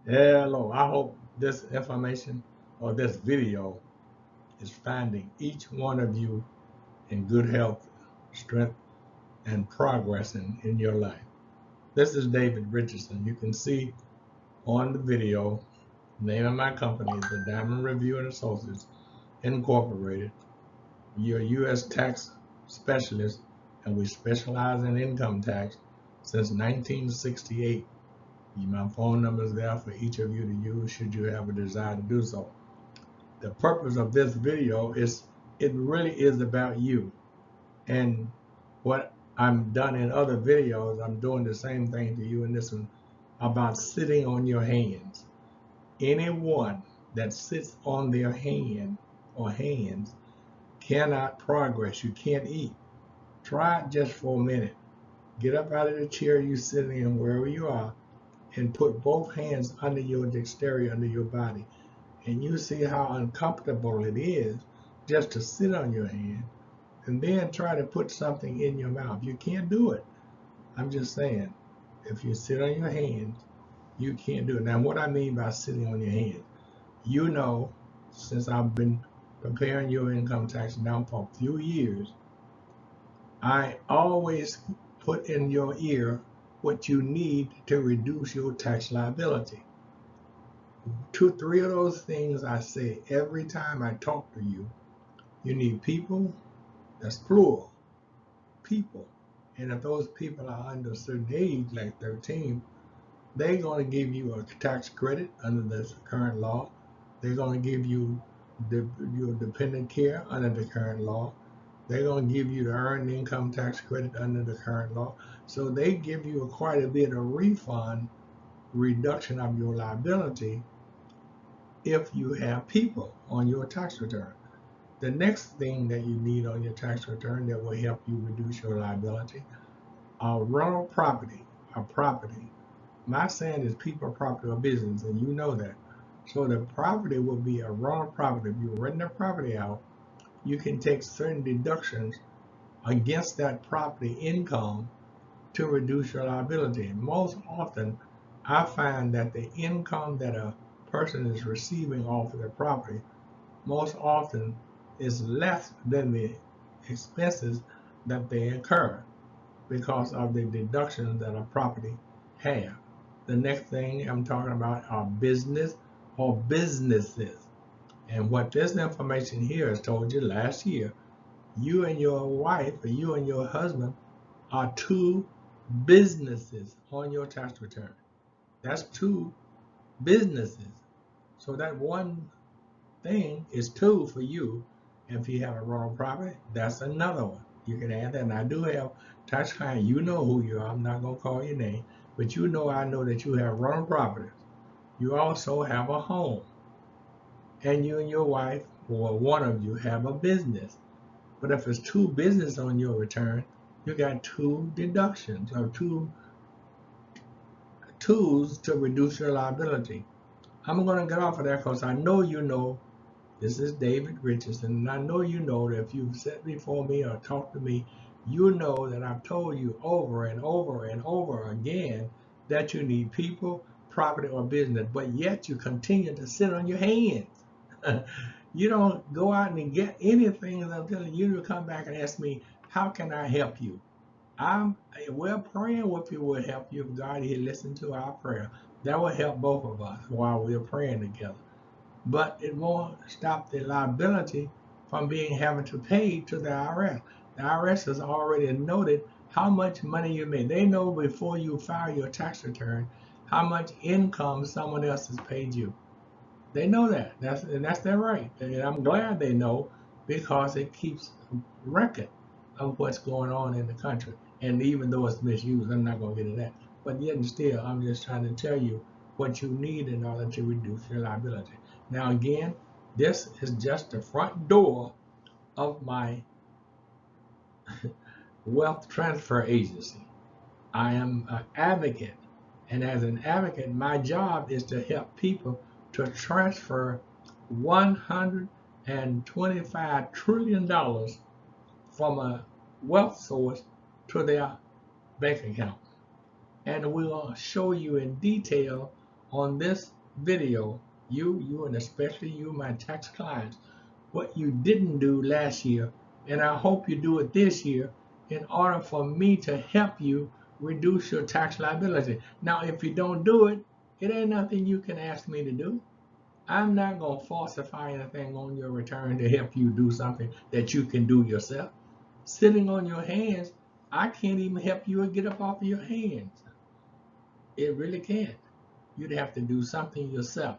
Hello, I hope this information or this video is finding each one of you in good health, strength, and progress in your life. This is David Richardson. You can see on the video, the name of my company is the Diamond Review and Associates Incorporated. You're a U.S. tax specialist, and we specialize in income tax since 1968. My phone number is there for each of you to use should you have a desire to do so. The purpose of this video is it really is about you. And what I'm done in other videos, I'm doing the same thing to you in this one about sitting on your hands. Anyone that sits on their hand or hands cannot progress. You can't eat. Try it just for a minute. Get up out of the chair you're sitting in, wherever you are, and put both hands under your dexterity, under your body. And you see how uncomfortable it is just to sit on your hand and then try to put something in your mouth. You can't do it. I'm just saying, if you sit on your hands, you can't do it. Now, what I mean by sitting on your hands, you know, since I've been preparing your income tax now for a few years, I always put in your ear what you need to reduce your tax liability. Two, three of those things I say every time I talk to you. You need people, that's plural, people. And if those people are under a certain age, like 13, they're going to give you a tax credit under the current law. They're going to give you your dependent care under the current law. They're going to give you the earned income tax credit under the current law. So they give you quite a bit of refund, reduction of your liability if you have people on your tax return. The next thing that you need on your tax return that will help you reduce your liability are rental property or property. My saying is people, property, or business, and you know that. So the property will be a rental property. If you rent the property out, you can take certain deductions against that property income to reduce your liability. Most often, I find that the income that a person is receiving off of their property most often is less than the expenses that they incur because of the deductions that a property have. The next thing I'm talking about are business or businesses. And what this information here has told you last year, you and your wife or you and your husband are two businesses on your tax return. That's two businesses. So that one thing is two for you. If you have a rental property, that's another one. You can add that. And I do have tax client. You know who you are. I'm not gonna call your name, but you know I know that you have rental properties. You also have a home, and you and your wife or one of you have a business. But if it's two business on your return, you got two deductions or two tools to reduce your liability. I'm gonna get off of that because I know you know. This is David Richardson, and I know you know that if you've sat before me or talked to me, you know that I've told you over and over and over again that you need people, property, or business, but yet you continue to sit on your hands. You don't go out and get anything, and I'm telling you, you come back and ask me, how can I help you? I'm We're praying with you will help you if God here listen to our prayer. That will help both of us while we're praying together, but it won't stop the liability from being having to pay to the IRS. The IRS has already noted how much money you made. They know before you file your tax return how much income someone else has paid you. They know that. That's their right. And I'm glad they know because it keeps record of what's going on in the country. And even though it's misused, I'm not going to get into that. But yet and still, I'm just trying to tell you what you need in order to reduce your liability. Now, again, this is just the front door of my wealth transfer agency. I am an advocate. And as an advocate, my job is to help people to transfer $125 trillion from a wealth source to their bank account. And we'll show you in detail on this video, you and especially you, my tax clients, what you didn't do last year, and I hope you do it this year in order for me to help you reduce your tax liability. Now, if you don't do it, it ain't nothing you can ask me to do. I'm not going to falsify anything on your return to help you do something that you can do yourself. Sitting on your hands, I can't even help you get up off of your hands. It really can't. You'd have to do something yourself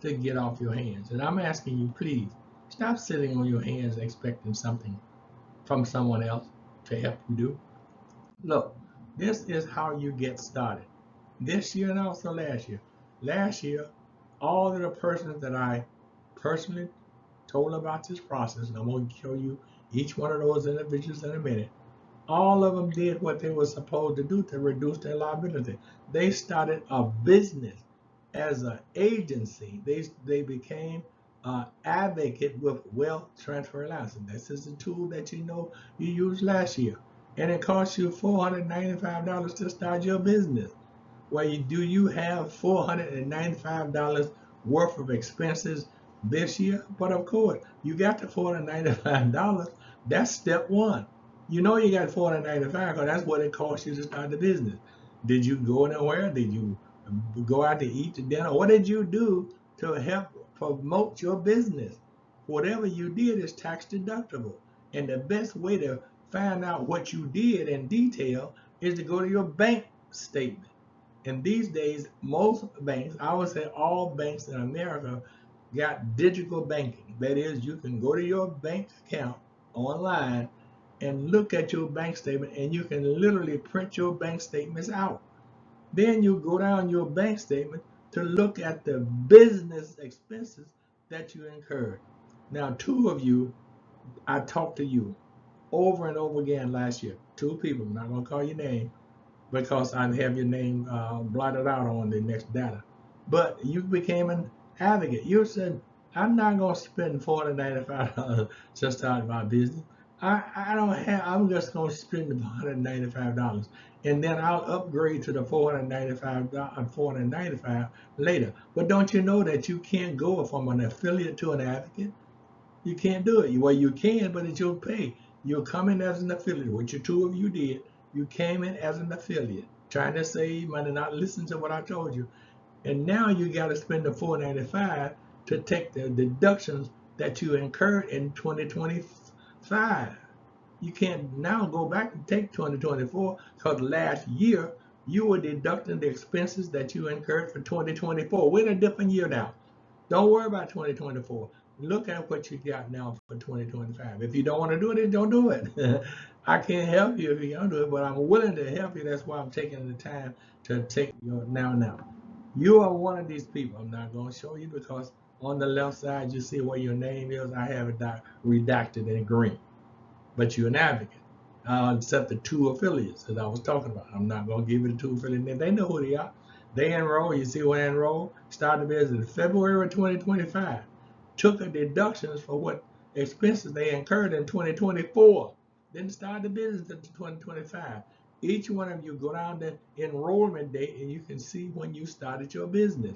to get off your hands. And I'm asking you, please, stop sitting on your hands expecting something from someone else to help you do. Look, this is how you get started. This year and also last year. Last year, all of the persons that I personally told about this process, and I'm going to show you each one of those individuals in a minute, all of them did what they were supposed to do to reduce their liability. They started a business as an agency. They became an advocate with wealth transfer license. This is the tool that you used last year, and it cost you $495 to start your business. Well, you have $495 worth of expenses this year? But of course, you got the $495. That's step one. You know you got $495 because that's what it costs you to start the business. Did you go nowhere? Did you go out to eat to dinner? What did you do to help promote your business? Whatever you did is tax deductible. And the best way to find out what you did in detail is to go to your bank statement. And these days, most banks, I would say all banks in America, got digital banking. That is, you can go to your bank account online and look at your bank statement, and you can literally print your bank statements out. Then you go down your bank statement to look at the business expenses that you incurred. Now, two of you, I talked to you over and over again last year. Two people, I'm not going to call your name, because I have your name blotted out on the next data. But you became an advocate. You said, I'm not going to spend $495 to start my business. I don't have, I'm just going to spend the $195 and then I'll upgrade to the $495 later. But don't you know that you can't go from an affiliate to an advocate? You can't do it. Well, you can, but it's your pay. You'll come in as an affiliate, which the two of you did. You came in as an affiliate, trying to save money, not listen to what I told you. And now you got to spend the $495 to take the deductions that you incurred in 2025. You can't now go back and take 2024 because last year you were deducting the expenses that you incurred for 2024. We're in a different year now. Don't worry about 2024. Look at what you got now for 2025. If you don't want to do it, then don't do it. I can't help you if you don't do it, but I'm willing to help you. That's why I'm taking the time to take your now. You are one of these people. I'm not going to show you because on the left side, you see where your name is. I have it redacted in green, but you're an advocate. Except the two affiliates that I was talking about. I'm not going to give you the two affiliates. They know who they are. They enroll. You see where they enroll? Started the business in February of 2025. Took the deductions for what expenses they incurred in 2024. Then started the business in 2025. Each one of you go down the enrollment date and you can see when you started your business.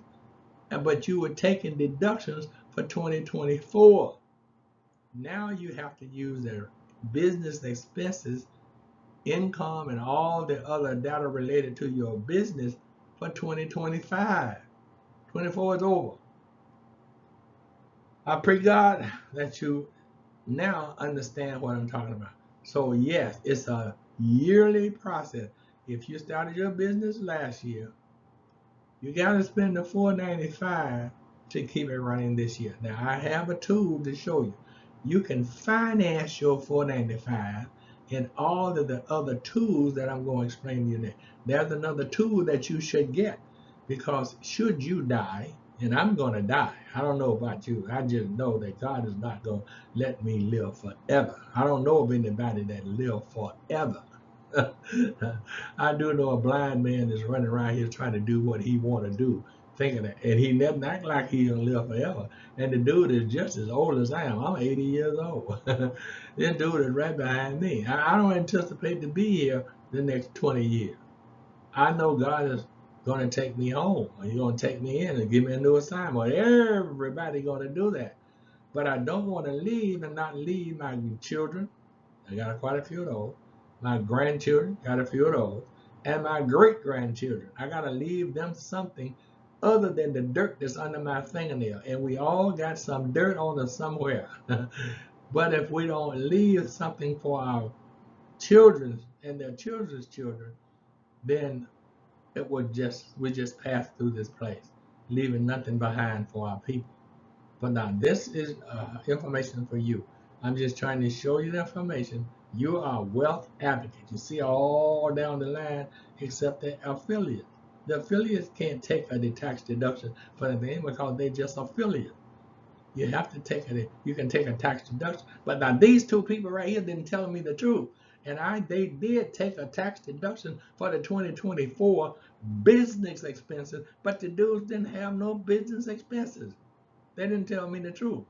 But you were taking deductions for 2024. Now you have to use their business expenses, income, and all the other data related to your business for 2025. 24 is over. I pray God that you now understand what I'm talking about. So yes, it's a yearly process. If you started your business last year, you got to spend the $495 to keep it running this year. Now I have a tool to show you. You can finance your $495 and all of the other tools that I'm going to explain to you next. There's another tool that you should get because should you die, and I'm going to die. I don't know about you. I just know that God is not going to let me live forever. I don't know of anybody that live forever. I do know a blind man is running around here trying to do what he want to do, thinking that, and he doesn't act like he's gonna live forever. And the dude is just as old as I am. I'm 80 years old. This dude is right behind me. I don't anticipate to be here the next 20 years. I know God is going to take me home, or you're going to take me in and give me a new assignment. Everybody going to do that. But I don't want to leave and not leave my children. I got quite a few of those. My grandchildren, got a few of those. And my great grandchildren. I got to leave them something other than the dirt that's under my fingernail. And we all got some dirt on us somewhere. But if we don't leave something for our children and their children's children, then we just pass through this place, leaving nothing behind for our people. But now this is information for you. I'm just trying to show you the information. You are a wealth advocate. You see all down the line except the affiliates. The affiliates can't take a tax deduction for the name because they're just affiliates. You have to take it. You can take a tax deduction. But now these two people right here didn't tell me the truth. And they did take a tax deduction for the 2024 business expenses, but the dudes didn't have no business expenses. They didn't tell me the truth.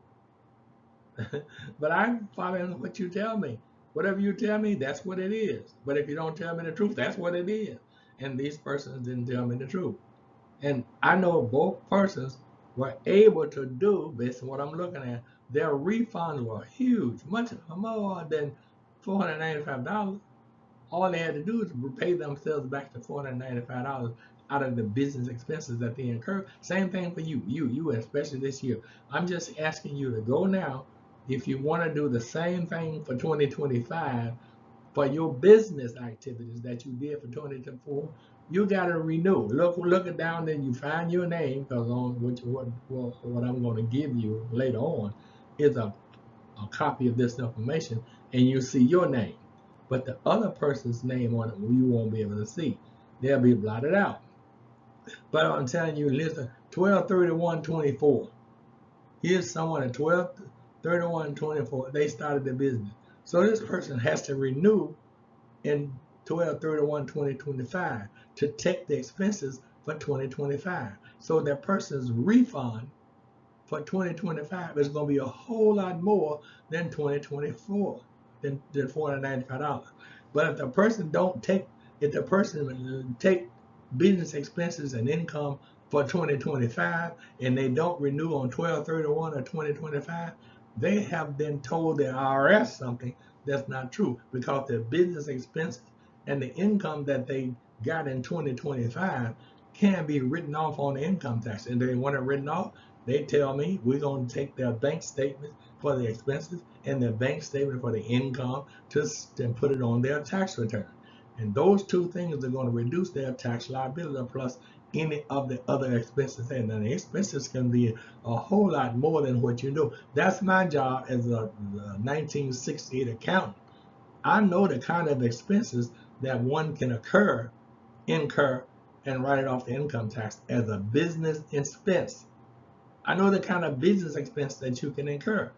But I'm following what you tell me. Whatever you tell me, that's what it is. But if you don't tell me the truth, that's what it is. And these persons didn't tell me the truth. And I know both persons were able to do, based on what I'm looking at, their refunds were huge, much more than $495. All they had to do is pay themselves back to $495 out of the business expenses that they incur. Same thing for you, especially this year. I'm just asking you to go now. If you want to do the same thing for 2025, for your business activities that you did for 2024, you got to renew. Look it down, then you find your name, because on what I'm going to give you later on is a copy of this information, and you see your name. But the other person's name on it, you won't be able to see. They'll be blotted out. But I'm telling you, listen, 12/31/24. Here's someone at 12/31/24. They started the business. So this person has to renew in 12/31/2025 to take the expenses for 2025. So that person's refund for 2025 is going to be a whole lot more than 2024, than $495. But if the person take business expenses and income for 2025 and they don't renew on 12/31 of 2025, they have been told the IRS something that's not true, because the business expenses and the income that they got in 2025 can be written off on the income tax. And they want it written off, they tell me we're going to take their bank statement for the expenses and their bank statement for the income and put it on their tax return. And those two things are going to reduce their tax liability plus any of the other expenses. And the expenses can be a whole lot more than what you know. That's my job as a 1968 accountant. I know the kind of expenses that one can incur, and write it off the income tax as a business expense. I know the kind of business expense that you can incur.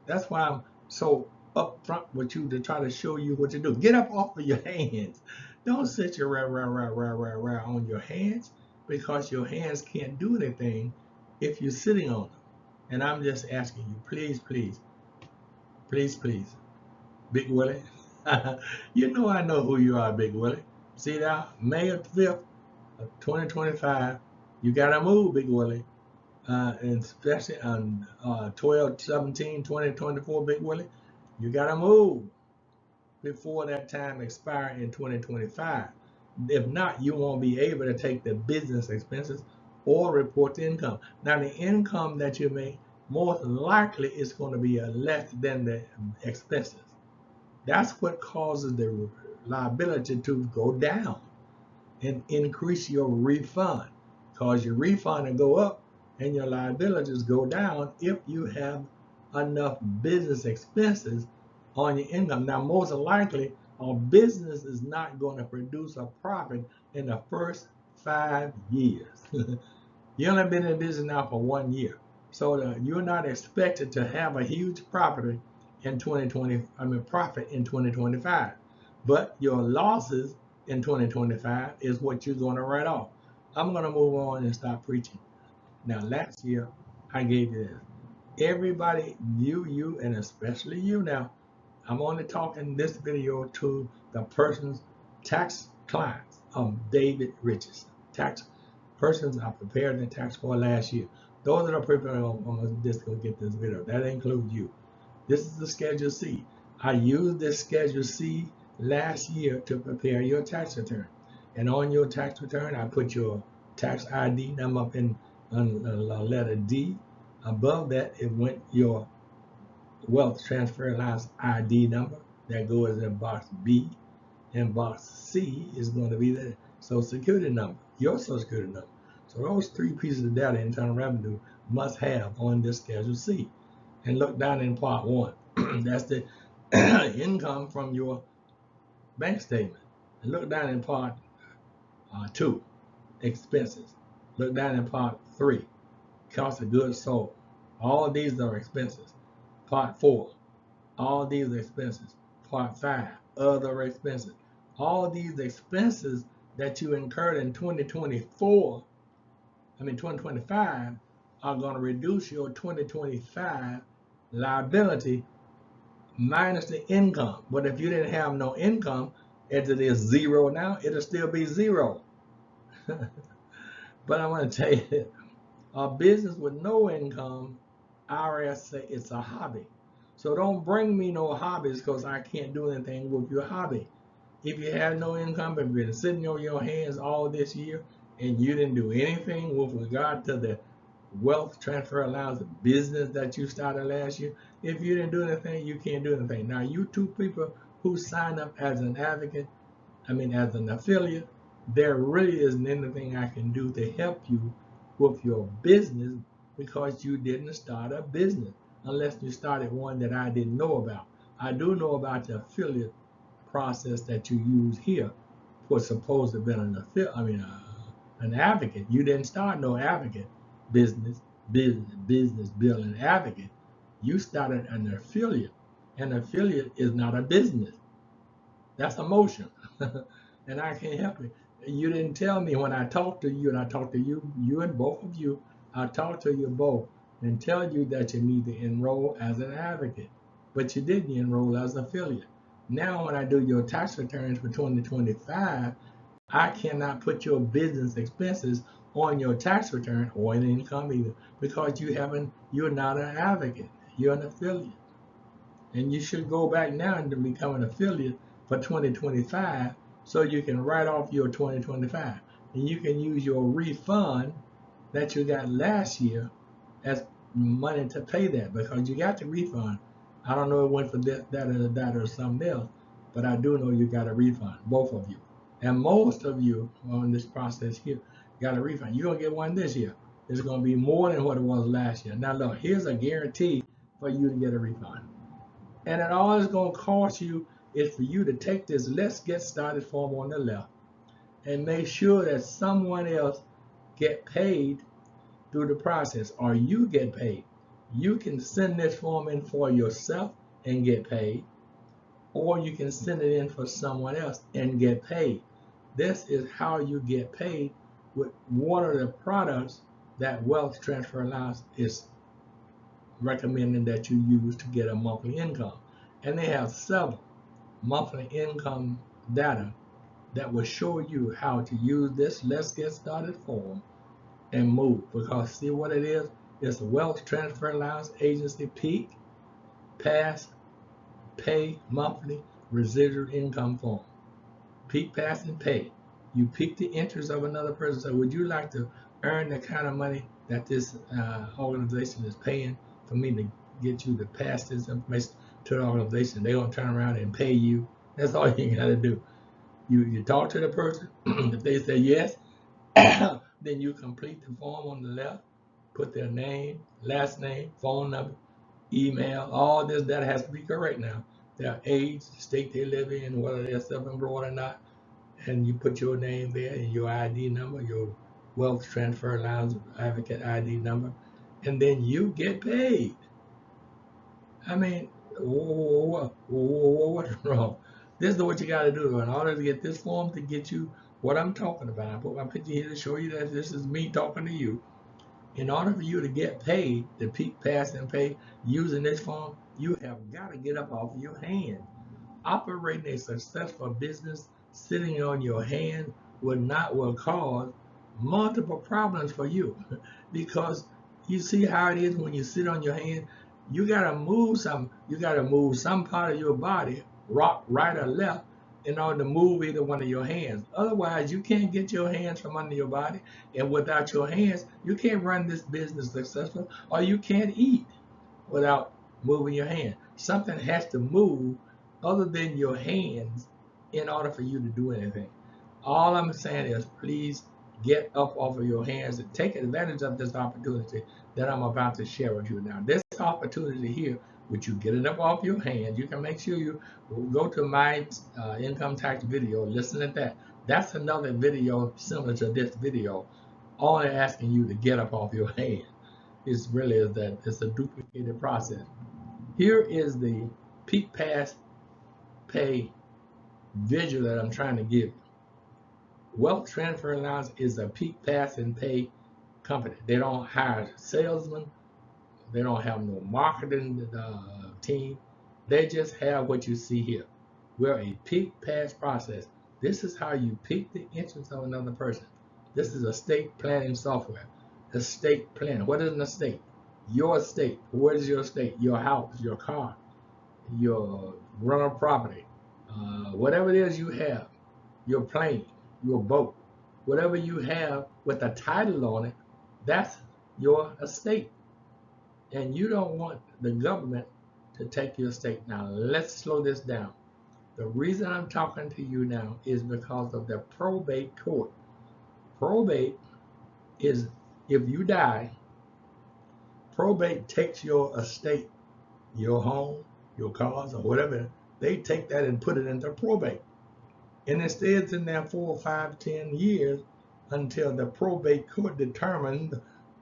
That's why I'm so upfront with you, to try to show you what to do. Get up off of your hands. Don't sit your on your hands, because your hands can't do anything if you're sitting on them. And I'm just asking you, please, please, please, please, Big Willie. You know I know who you are, Big Willie. See that? May 5th of 2025. You gotta move, Big Willie. And especially on 12/17/2024, Big Willie, you gotta move before that time expires in 2025. If not, you won't be able to take the business expenses or report the income. Now, the income that you make most likely is going to be less than the expenses. That's what causes the liability to go down and increase your refund. Cause your refund to go up and your liabilities go down if you have enough business expenses on your income. Now, most likely, a business is not going to produce a profit in the first 5 years. You only been in business now for 1 year. So you're not expected to have a huge profit in 2025. But your losses in 2025 is what you're going to write off. I'm going to move on and stop preaching. Now, last year, I gave you this. Everybody, you, and especially you now, I'm only talking this video to the person's tax clients of David Richardson. persons I prepared the tax for last year. Those are the people I'm just going to get this video. That includes you. This is the Schedule C. I used this Schedule C last year to prepare your tax return. And on your tax return, I put your tax ID number up in letter D. Above that, it went your wealth transfer allowance ID number. That goes in box B. And box C is going to be the Social Security number, your Social Security number. So those three pieces of data Internal Revenue must have on this Schedule C. And look down in part 1. That's the income from your bank statement. And look down in part 2, expenses. Look down in part 3, cost of goods sold. All of these are expenses. Part 4, all these are expenses. Part 5, other expenses. All these expenses that you incurred in 2025 are going to reduce your 2025 liability minus the income. But if you didn't have no income, as it is zero now, it'll still be zero. But I want to tell you, a business with no income, IRS say it's a hobby. So don't bring me no hobbies because I can't do anything with your hobby. If you have no income and been sitting on your hands all this year and you didn't do anything with regard to the wealth transfer allowance business that you started last year, if you didn't do anything, you can't do anything. Now, you two people who signed up as an advocate, as an affiliate, there really isn't anything I can do to help you with your business because you didn't start a business unless you started one that I didn't know about. I do know about the affiliate process that you use here for supposed to have been an advocate. You didn't start no advocate business building advocate. You started an affiliate. An affiliate is not a business. That's a motion. And I can't help it. You didn't tell me when I talked to you, and I talked to you and both of you, I talked to you both and tell you that you need to enroll as an advocate. But you didn't enroll as an affiliate. Now when I do your tax returns for 2025, I cannot put your business expenses on your tax return or an income either because you're not an advocate. You're an affiliate. And you should go back now and become an affiliate for 2025 so you can write off your 2025. And you can use your refund that you got last year as money to pay that because you got the refund. I don't know if it went for that or something else, but I do know you got a refund, both of you. And most of you on this process here got a refund. You're going to get one this year. It's going to be more than what it was last year. Now look, here's a guarantee for you to get a refund. And it all it's going to cost you is for you to take this Let's Get Started form on the left and make sure that someone else get paid through the process or you get paid. You can send this form in for yourself and get paid, or you can send it in for someone else and get paid. This is how you get paid with one of the products that Wealth Transfer Allowance is recommending that you use to get a monthly income. And they have several monthly income data that will show you how to use this Let's Get Started form and move. Because see what it is? It's a Wealth Transfer Allowance Agency Peak, Pass, Pay Monthly Residual Income Form. Peak, Pass, and Pay. You pick the interest of another person. So would you like to earn the kind of money that this organization is paying for me to get you to pass this information to the organization? They're going to turn around and pay you. That's all you got to do. You talk to the person. If they say yes, then you complete the form on the left, put their name, last name, phone number, email, all this data has to be correct now. Their age, state they live in, whether they're self-employed or not, and you put your name there and your ID number, your Wealth Transfer Allowance Advocate ID number, and then you get paid. I mean, what's wrong? This is what you got to do in order to get this form to get you what I'm talking about. I put my picture here to show you that this is me talking to you. In order for you to get paid, the Peak, Pass, and Pay using this form, you have got to get up off your hand. Operating a successful business sitting on your hand will cause multiple problems for you because you see how it is when you sit on your hand. You gotta move some part of your body, rock right or left, in order to move either one of your hands. Otherwise, you can't get your hands from under your body, and without your hands, you can't run this business successful, or you can't eat without moving your hand. Something has to move other than your hands in order for you to do anything. All I'm saying is please get up off of your hands and take advantage of this opportunity that I'm about to share with you now. This opportunity here, which you get it up off your hands, you can make sure you go to my income tax video, listen to that. That's another video similar to this video, only asking you to get up off your hands. It's really is that it's a duplicated process. Here is the peak pass pay visual that I'm trying to give you. Wealth Transfer Alliance is a peak pass and pay company. They don't hire salesmen. They don't have no marketing team. They just have what you see here. We're a peak pass process. This is how you pique the interest of another person. This is estate planning software. Estate planning. What is an estate? Your estate. What is your estate? Your house, your car, your rental property, whatever it is you have, your plane, your boat, whatever you have with a title on it, that's your estate. And you don't want the government to take your estate. Now, let's slow this down. The reason I'm talking to you now is because of the probate court. Probate is if you die, probate takes your estate, your home, your cars, or whatever, they take that and put it into probate. And it stays in there 4, 5, 10 years until the probate court determines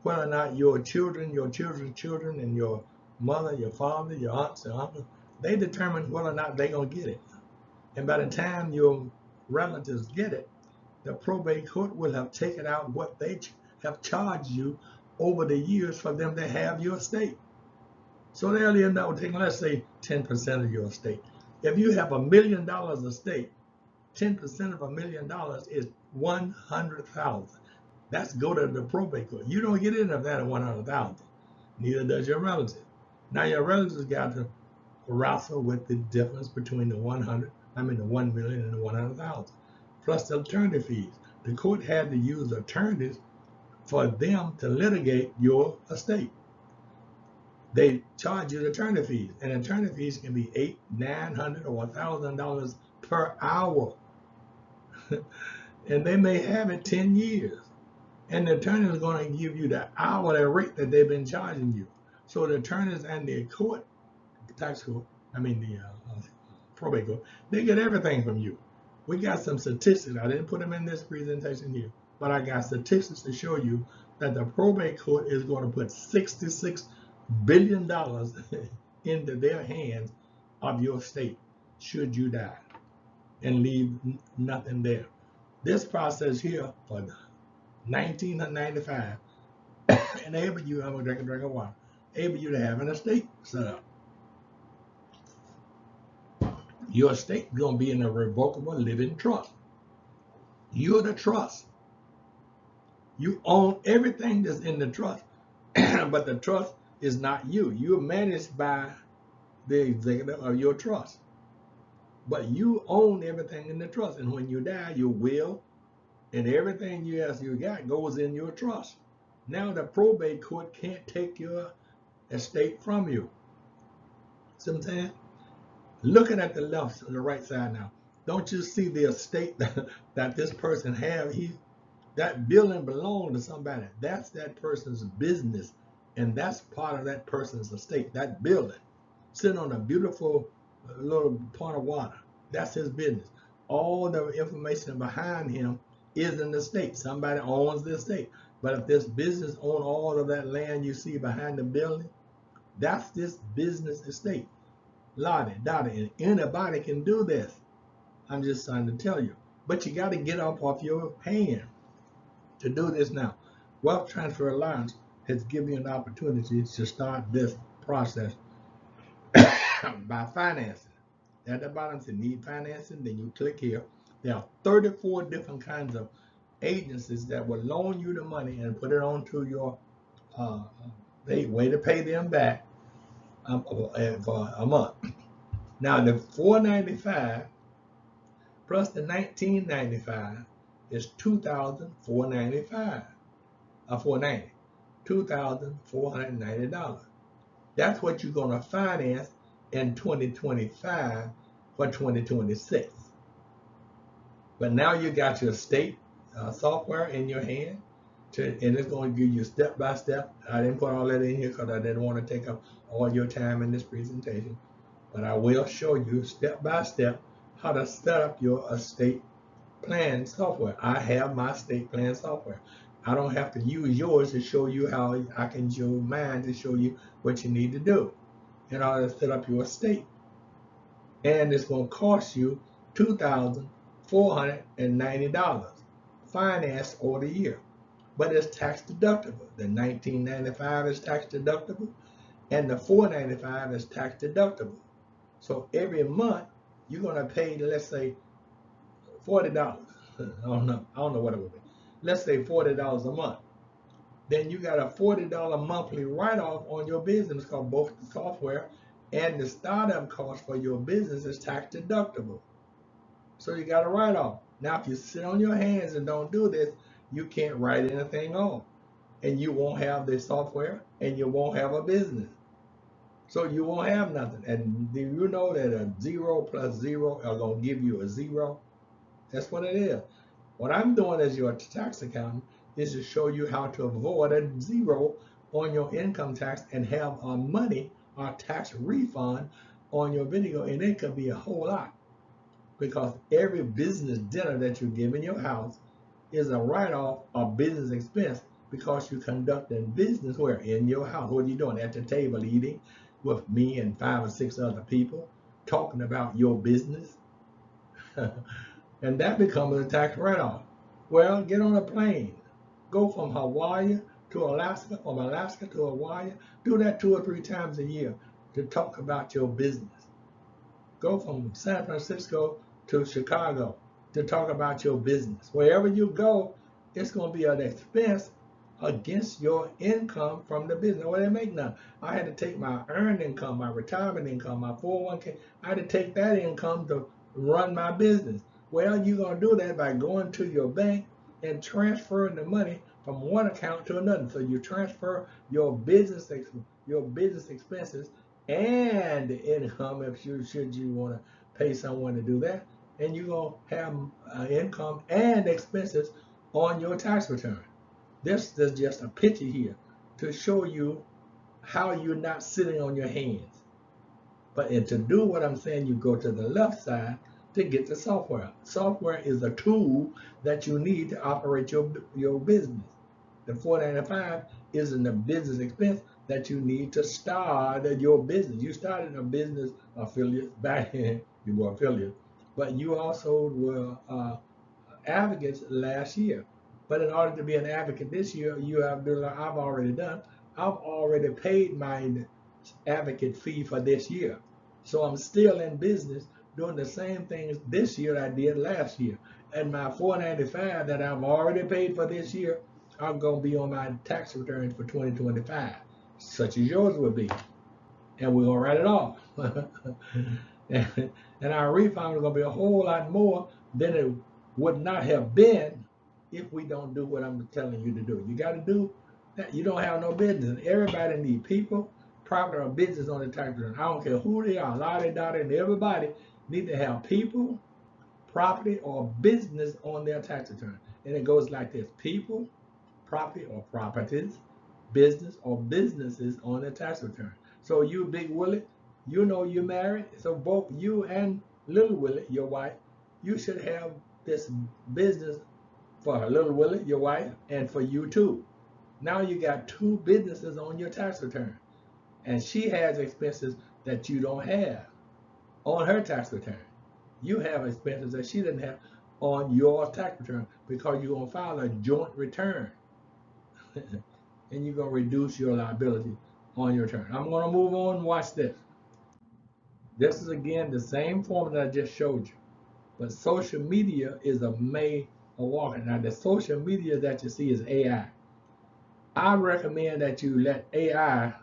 whether or not your children, your children's children, and your mother, your father, your aunts, and uncles, they determine whether or not they're going to get it. And by the time your relatives get it, the probate court will have taken out what they have charged you over the years for them to have your estate. So they'll end up taking, let's say, 10% of your estate. If you have $1 million estate, 10% of $1 million is 100,000. That's go to the probate court. You don't get any of that at 100,000. Neither does your relative. Now your relatives got to wrestle with the difference between the 1 million and the 100,000, plus the attorney fees. The court had to use attorneys for them to litigate your estate. They charge you the attorney fees, and attorney fees can be $800, $900, or $1,000 per hour. And they may have it 10 years. And the attorney is going to give you the hourly rate that they've been charging you. So the attorneys and the court, the probate court, they get everything from you. We got some statistics. I didn't put them in this presentation here, but I got statistics to show you that the probate court is going to put $66 billion into their hands of your estate should you die and leave nothing there. This process here for 1995 enable you, I'm gonna drink a drink of water, enable you to have an estate set up. Your estate is gonna be in a revocable living trust. You're the trust. You own everything that's in the trust, but the trust is not you. You're managed by the executive of your trust. But you own everything in the trust. And when you die, your will and everything you got goes in your trust. Now the probate court can't take your estate from you. See what I'm saying? Looking at the left, the right side now, don't you see the estate that this person have? That building belongs to somebody. That's that person's business, and that's part of that person's estate. That building, sitting on a beautiful little point of water, that's his business. All the information behind him is in the estate. Somebody owns the estate. But if this business owns all of that land you see behind the building, that's this business estate. Lottie, Dottie, and anybody can do this. I'm just trying to tell you. But you got to get up off your hand to do this now. Wealth Transfer Alliance has given you an opportunity to start this process by financing. At the bottom, if you need financing, then you click here. There are 34 different kinds of agencies that will loan you the money and put it onto your way to pay them back for a month. Now the 495 plus the 1995 is 2,495. 490, $2,490. That's what you're going to finance in 2025 for 2026. But now you got your state software in your hand, and it's going to give you step by step. I didn't put all that in here because I didn't want to take up all your time in this presentation. But I will show you step by step how to set up your estate plan software. I have my estate plan software. I don't have to use yours to show you how. I can use mine to show you what you need to do in order to set up your estate. And it's going to cost you $2,490 financed over the year. But it's tax deductible. The 1995 is tax deductible, and the 495 is tax deductible. So every month you're going to pay, let's say, $40. I don't know what it would be. Let's say $40 a month. Then you got a $40 monthly write-off on your business because both the software and the startup cost for your business is tax deductible. So you got a write-off. Now, if you sit on your hands and don't do this, you can't write anything off. And you won't have the software and you won't have a business. So you won't have nothing. And do you know that a 0 plus 0 are going to give you a 0? That's what it is. What I'm doing as your tax accountant is to show you how to avoid a 0 on your income tax and have a money or tax refund on your video. And it could be a whole lot because every business dinner that you give in your house is a write-off of business expense because you're conducting business where? In your house. What are you doing? At the table eating with me and 5 or 6 other people talking about your business. And that becomes a tax write-off. Well, get on a plane. Go from Hawaii to Alaska, from Alaska to Hawaii. Do that 2 or 3 times a year to talk about your business. Go from San Francisco to Chicago to talk about your business. Wherever you go, it's going to be an expense against your income from the business. Well, they make none. I had to take my earned income, my retirement income, my 401k. I had to take that income to run my business. Well, you're going to do that by going to your bank and transferring the money from one account to another. So you transfer your business expenses and the income if you should you want to pay someone to do that, and you're going to have income and expenses on your tax return. This is just a picture here to show you how you're not sitting on your hands. But to do what I'm saying, you go to the left side to get the software. Software is a tool that you need to operate your business. The 495 isn't a business expense that you need to start your business. You started a business affiliate back then, you were affiliate, but you also were advocates last year. But in order to be an advocate this year, you have to, like I've already done, I've already paid my advocate fee for this year. So I'm still in business doing the same things this year I did last year. And my 495 that I've already paid for this year are going to be on my tax returns for 2025, such as yours will be. And we're going to write it off. And our refund is going to be a whole lot more than it would not have been if we don't do what I'm telling you to do. You got to do that. You don't have no business. Everybody needs people, property, or business on the tax return. I don't care who they are, lottie, dottie, and everybody need to have people, property, or business on their tax return. And it goes like this: people, property or properties, business or businesses on their tax return. So you, Big Willie, you know you're married. So both you and Little Willie, your wife, you should have this business for Little Willie, your wife, and for you too. Now you got 2 businesses on your tax return. And she has expenses that you don't have on her tax return. You have expenses that she doesn't have on your tax return because you're going to file a joint return. And you're going to reduce your liability on your return. I'm going to move on and watch this. This is again the same formula that I just showed you. But social media is a or walking. Now, the social media that you see is AI. I recommend that you let AI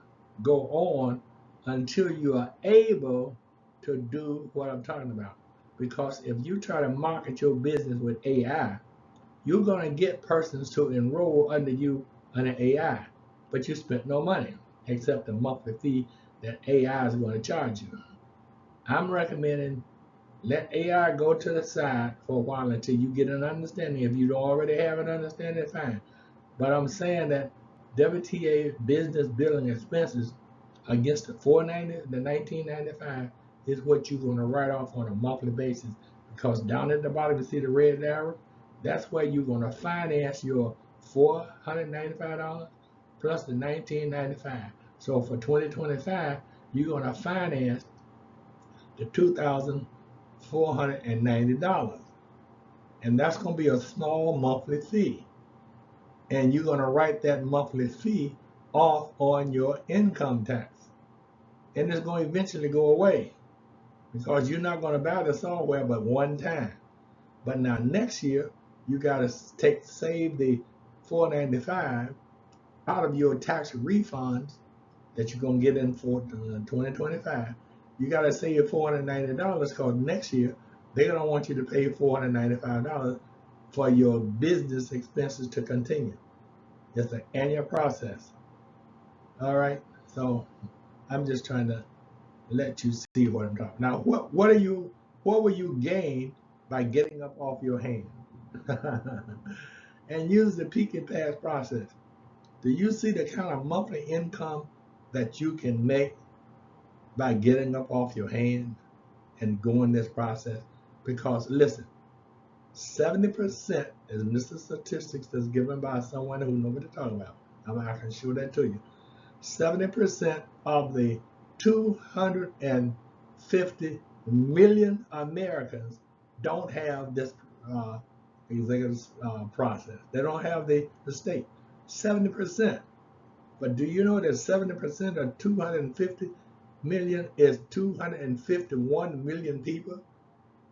go on until you are able to do what I'm talking about. Because if you try to market your business with AI, you're going to get persons to enroll under you under AI, but you spent no money except the monthly fee that AI is going to charge you. I'm recommending let AI go to the side for a while until you get an understanding. If you don't already have an understanding, fine. But I'm saying that W.T.A. business billing expenses against the 490, the 1995 is what you're going to write off on a monthly basis. Because down at the bottom, you see the red arrow. That's where you're going to finance your $495 plus the 1995. So for 2025, you're going to finance the $2,490, and that's going to be a small monthly fee. And you're going to write that monthly fee off on your income tax. And it's going to eventually go away because you're not going to buy the software but one time. But now next year, you got to save the 495 out of your tax refunds that you're going to get in for 2025. You got to save $490 because next year they don't want you to pay $495 for your business expenses to continue. It's an annual process. All right. So I'm just trying to let you see what I'm talking. Now, what will you gain by getting up off your hand and use the peak and pass process? Do you see the kind of monthly income that you can make by getting up off your hand and going this process? Because listen, 70% is Mr. Statistics that's given by someone who knows what they're talking about. I can show that to you. 70% of the 250 million Americans don't have this executive process. They don't have the state. 70%. But do you know that 70% of 250 million is 251 million people?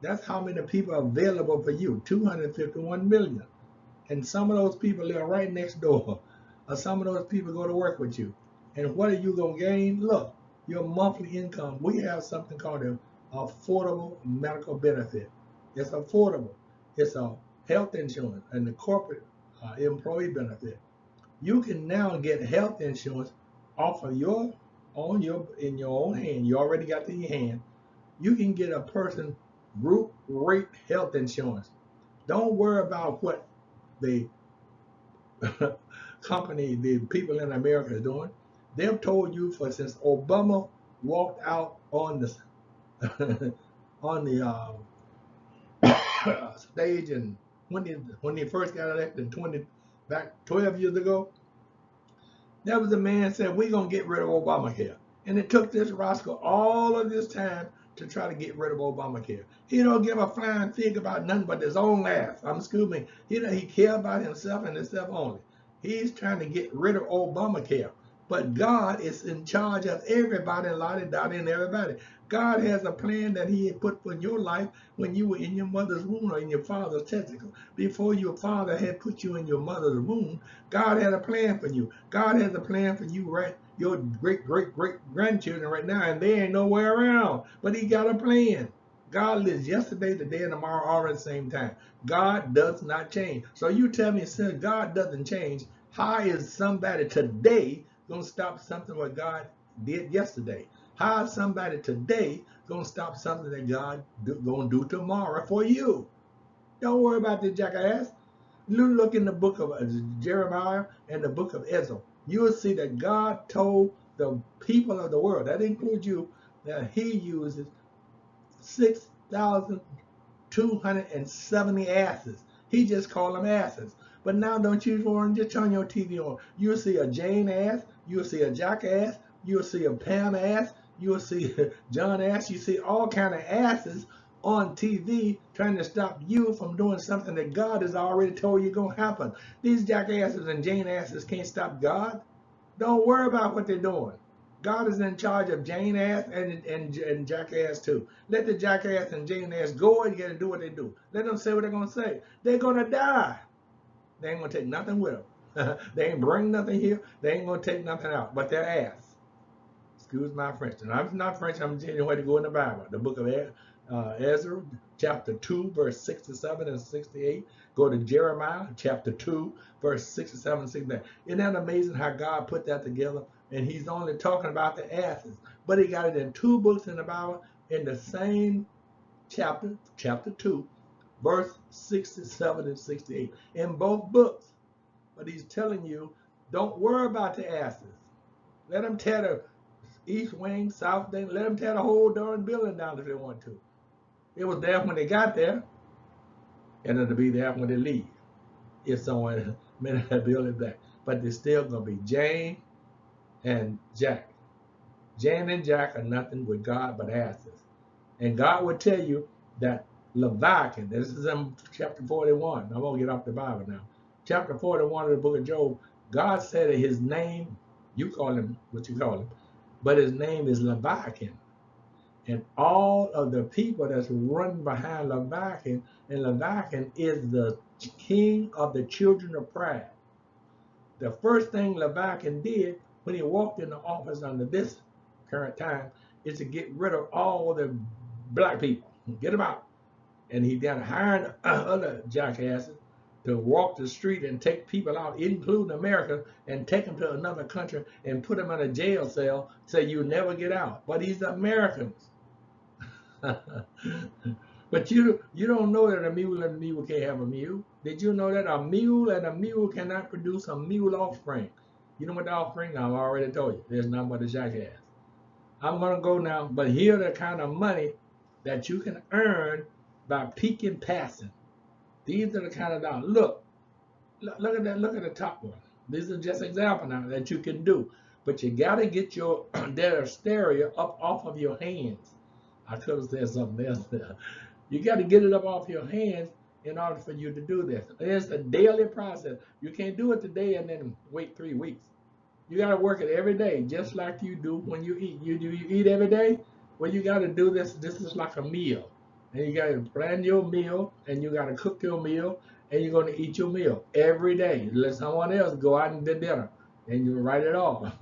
That's how many people are available for you, 251 million. And some of those people live right next door, or some of those people go to work with you. And what are you going to gain? Look, your monthly income. We have something called an affordable medical benefit. It's affordable. It's a health insurance and the corporate employee benefit. You can now get health insurance off of in your own hand. You already got it in your hand. You can get a person group rate health insurance. Don't worry about what the company, the people in America is doing. They've told you for since Obama walked out on the on the stage, and when he first got elected back 12 years ago, there was a man said we're gonna get rid of Obamacare, and it took this rascal all of this time to try to get rid of Obamacare. He don't give a flying fig about nothing but his own ass. Excuse me. He care about himself and himself only. He's trying to get rid of Obamacare. But God is in charge of everybody, lottie, dottie, and everybody. God has a plan that He had put for your life when you were in your mother's womb or in your father's testicle. Before your father had put you in your mother's womb, God had a plan for you. God has a plan for you, right? Your great, great, great grandchildren right now, and they ain't nowhere around. But He got a plan. God lives yesterday, today, and tomorrow all at the same time. God does not change. So you tell me, since God doesn't change, how is somebody today going to stop something what God did yesterday? How is somebody today going to stop something that God going to do tomorrow for you? Don't worry about the jackass. You look in the book of Jeremiah and the book of Ezra. You will see that God told the people of the world, that includes you, that He uses 6,270 asses. He just called them asses. But now don't you want to just turn your TV on. You'll see a Jane ass, you'll see a Jack ass, you'll see a Pam ass, you'll see John ass, you see all kind of asses on TV trying to stop you from doing something that God has already told you going to happen. These jackasses and Jane asses can't stop God. Don't worry about what they're doing. God is in charge of Jane Ass and Jackass too. Let the Jackass and Jane Ass go and get to do what they do. Let them say what they're gonna say. They're gonna die. They ain't gonna take nothing with them. They ain't bring nothing here. They ain't gonna take nothing out but their ass. Excuse my French. And I'm not French. I'm telling you where to go in the Bible. The book of Ezra, chapter 2, verse 67 and 68. Go to Jeremiah, chapter 2, verse 67 and 69. Isn't that amazing how God put that together? And he's only talking about the asses. But he got it in two books in the Bible in the same chapter, chapter 2, verse 67 and 68. In both books. But he's telling you, don't worry about the asses. Let them tear the east wing, south wing, let them tear the whole darn building down if they want to. It was there when they got there, and it'll be there when they leave. If someone made that building back. But they're still going to be Jane and Jack. Jane and Jack are nothing with God but asses. And God will tell you that Leviathan, this is in chapter 41. I'm going to get off the Bible now. Chapter 41 of the book of Job, God said that his name, you call him what you call him, but his name is Leviathan. And all of the people that's running behind Leviathan, and Leviathan is the king of the children of pride. The first thing Leviathan did when he walked in the office under this current time is to get rid of all the black people, get them out. And he then hired other jackasses to walk the street and take people out, including America, and take them to another country and put them in a jail cell, say you never get out. But he's Americans. But you don't know that a mule and a mule can't have a mule. Did you know that a mule and a mule cannot produce a mule offspring? You know what the offspring? I've already told you. There's nothing but a jackass. I'm going to go now, but here are the kind of money that you can earn by peeking passing. These are the kind of dollars. Look at that. Look at the top one. These are just examples now that you can do. But you got to get your that stereo up off of your hands. I could have said something else there. You got to get it up off your hands in order for you to do this. It's a daily process. You can't do it today and then wait 3 weeks. You got to work it every day, just like you do when you eat. You eat every day? Well, you got to do this. This is like a meal. And you got to plan your meal, and you got to cook your meal, and you're going to eat your meal every day. Let someone else go out and do dinner, and you write it off.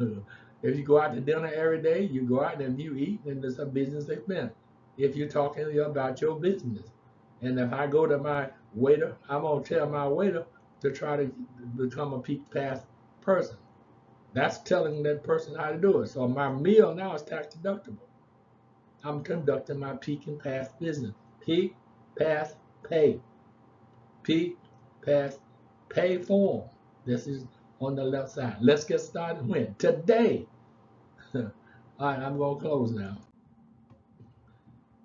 If you go out to dinner every day, you go out and you eat, and it's a business expense. If you're talking about your business. And if I go to my waiter, I'm going to tell my waiter to try to become a peak pass person. That's telling that person how to do it. So my meal now is tax deductible. I'm conducting my peak and pass business. Peak, pass, pay. Peak, pass, pay form. This is on the left side. Let's get started when? Today. All right, I'm going to close now.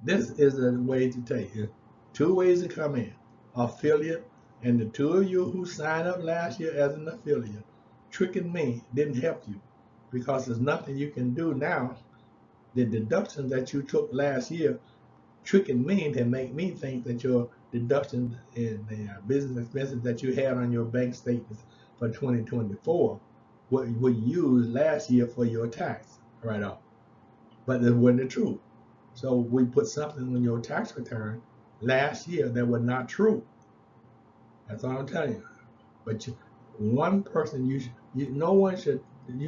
This is a way to take it. 2 ways to come in. Affiliate, and the 2 of you who signed up last year as an affiliate, tricking me didn't help you because there's nothing you can do now. The deductions that you took last year, tricking me to make me think that your deductions in the business expenses that you had on your bank statements for 2024 were used last year for your tax write-off. But it wasn't the truth. So we put something on your tax return last year that was not true. That's all I'm telling you. But one person, you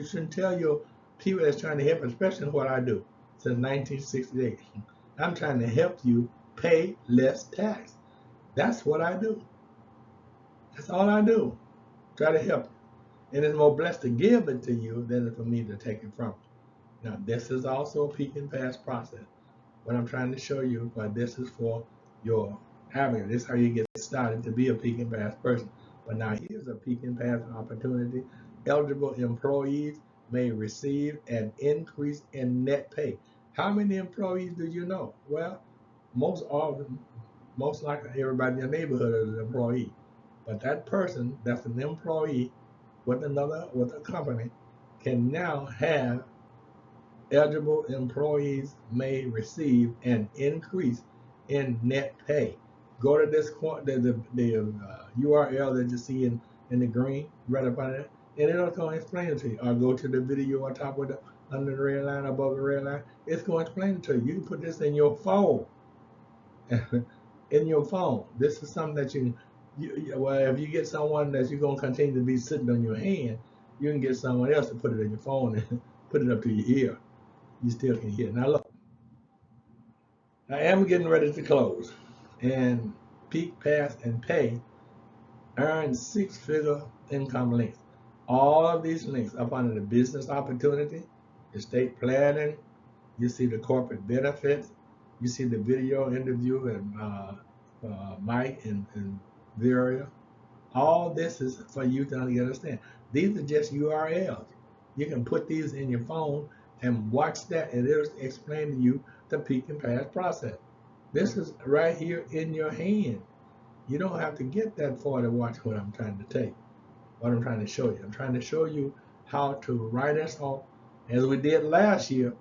shouldn't tell your people that's trying to help, especially what I do since 1968. I'm trying to help you pay less tax. That's what I do. That's all I do. Try to help you. And it's more blessed to give it to you than for me to take it from you. Now, this is also a peak and pass process. What I'm trying to show you, but this is for your having. This is how you get started to be a peak and pass person. But now here's a peak and pass opportunity. Eligible employees may receive an increase in net pay. How many employees do you know? Well, most likely everybody in your neighborhood is an employee. But that person that's an employee with a company can now have eligible employees may receive an increase in net pay. Go to this the URL that you see in the green right up on it. and it'll come explain it to you. Or go to the video on top of the under the red line, above the red line. It's going to explain it to you. You can put this in your phone. In your phone. This is something that well, if you get someone that you're going to continue to be sitting on your hand, you can get someone else to put it in your phone and put it up to your ear. You still can hear. Now look, I am getting ready to close, and Peak, Pass, and Pay earn six-figure income links. All of these links up under the business opportunity, estate planning. You see the corporate benefits. You see the video interview and Mike and Vera. All this is for you to understand. These are just URLs. You can put these in your phone and watch that, and it'll explain to you the peak and pass process. This is right here in your hand. You don't have to get that far to watch what I'm trying to take, what I'm trying to show you. I'm trying to show you how to write us off, as we did last year,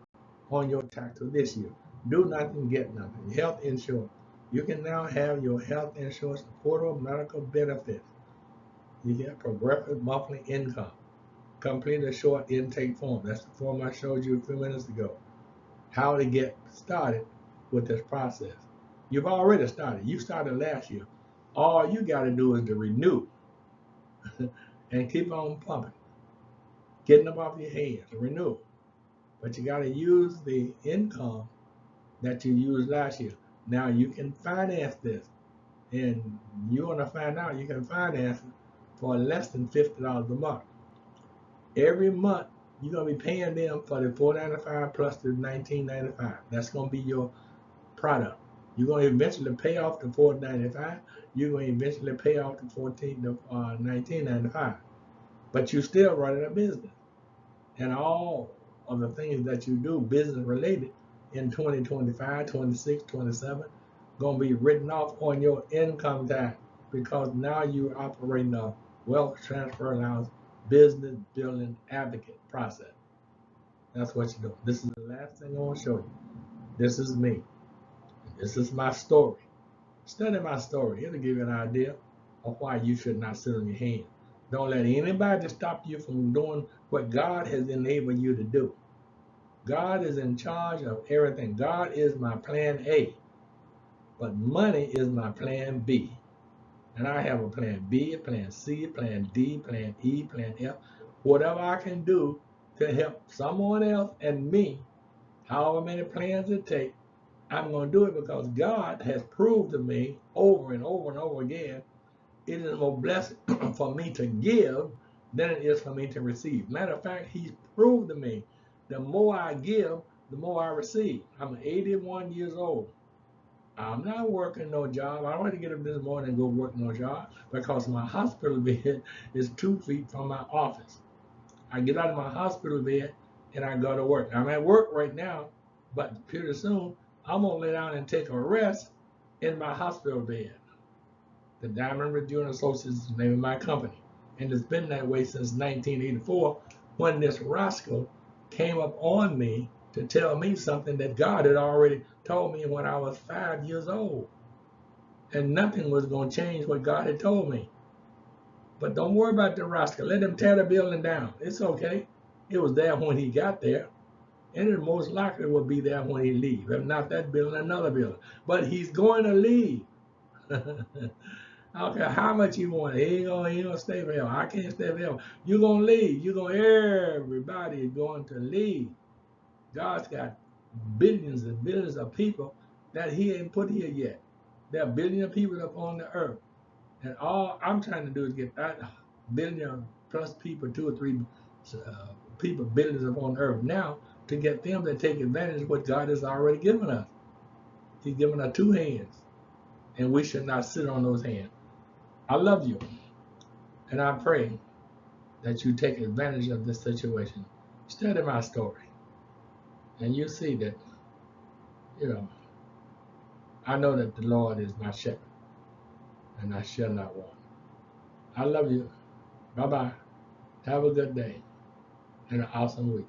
on your taxes this year. Do nothing, get nothing. Health insurance. You can now have your health insurance affordable medical benefits. You get progressive monthly income. Complete a short intake form. That's the form I showed you a few minutes ago. How to get started with this process. You've already started. You started last year. All you got to do is to renew and keep on pumping, getting them off your hands, renew. But you got to use the income that you used last year. Now you can finance this, and you want to find out you can finance it for less than $50 a month. Every month you're gonna be paying them for the $495 plus the $19.95. That's gonna be your product. You're gonna eventually pay off the $495. You're gonna eventually pay off the $19.95. But you're still running a business, and all of the things that you do business related in 2025, 26, 27, gonna be written off on your income tax, because now you're operating a wealth transfer allowance business building advocate process. That's what you're doing. This is the last thing I want to show you. This is me. This is my story. Study my story. It'll give you an idea of why you should not sit on your hands. Don't let anybody stop you from doing what God has enabled you to do. God is in charge of everything. God is my plan A, but money is my plan B. And I have a plan B, a plan C, a plan D, plan E, plan F. Whatever I can do to help someone else and me, however many plans it takes, I'm going to do it, because God has proved to me over and over and over again, it is more blessed for me to give than it is for me to receive. Matter of fact, He's proved to me the more I give, the more I receive. I'm 81 years old. I'm not working no job. I don't want to get up this morning and go work no job, because my hospital bed is 2 feet from my office. I get out of my hospital bed and I go to work. I'm at work right now, but pretty soon I'm going to lay down and take a rest in my hospital bed. The Diamond Review and Associates is the name of my company. And it's been that way since 1984, when this rascal came up on me to tell me something that God had already told me when I was 5 years old. And nothing was going to change what God had told me. But don't worry about the rascal. Let him tear the building down. It's okay. It was there when he got there. And it most likely will be there when he leaves. If not that building, another building. But he's going to leave. I don't care how much you want it. He ain't gonna stay forever. I can't stay forever. You're gonna leave. Everybody is going to leave. God's got billions and billions of people that He ain't put here yet. There are billions of people up on the earth. And all I'm trying to do is get that billion plus people, 2 or 3 people, billions upon earth now, to get them to take advantage of what God has already given us. He's given us 2 hands, and we should not sit on those hands. I love you, and I pray that you take advantage of this situation. Study my story, and you see that, I know that the Lord is my shepherd, and I shall not want. I love you. Bye-bye. Have a good day and an awesome week.